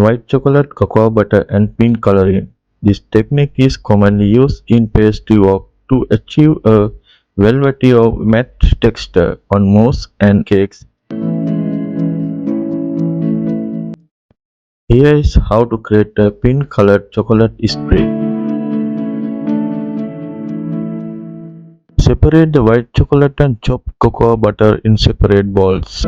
white chocolate, cocoa butter and pink coloring. This technique is commonly used in pastry work to achieve a velvety or matte texture on mousse and cakes. Here is how to create a pink colored chocolate spray. Separate the white chocolate and chopped cocoa butter in separate bowls.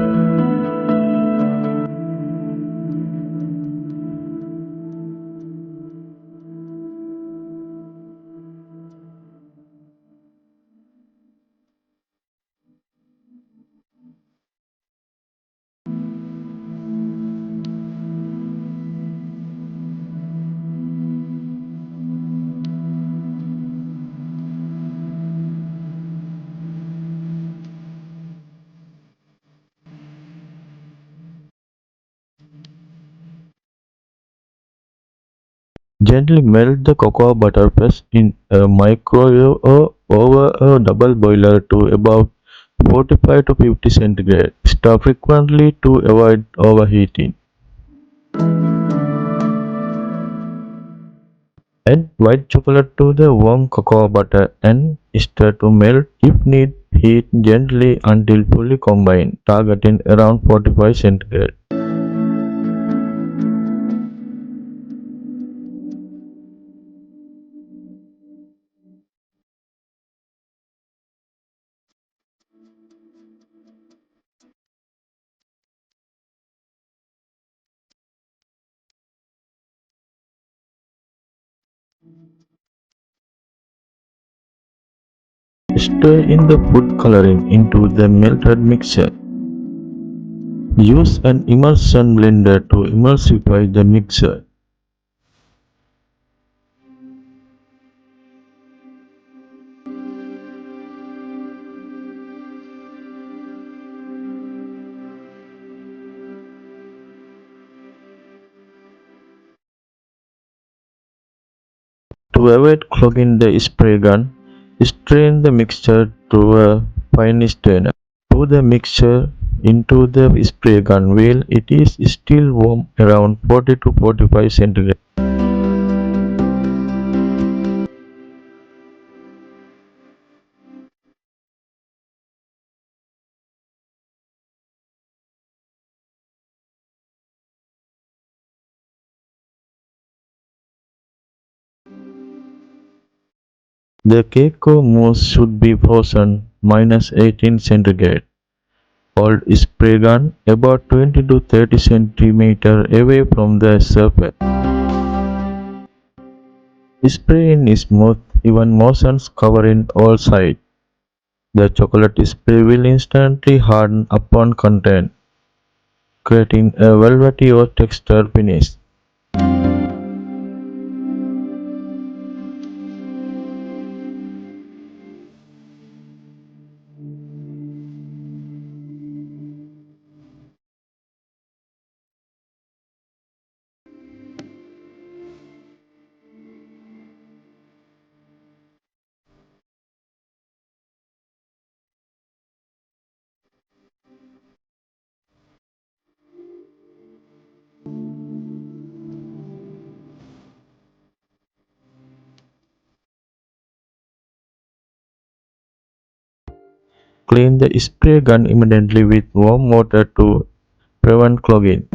Gently melt the cocoa butter paste in a microwave or over a double boiler to about 45 to 50 centigrade. Stir frequently to avoid overheating. Add white chocolate to the warm cocoa butter and stir to melt. If need, heat gently until fully combined, targeting around 45 centigrade. Stir in the food coloring into the melted mixture. Use an immersion blender to emulsify the mixture. To avoid clogging the spray gun, strain the mixture through a fine strainer. Pour the mixture into the spray gun while it is still warm around 40 to 45 centigrade. The cacao mousse should be frozen -18 centigrade. Hold spray gun about 20 to 30 centimeter away from the surface. Spray in smooth, even motions covering all sides. The chocolate spray will instantly harden upon contact, creating a velvety or textured finish. Clean the spray gun immediately with warm water to prevent clogging.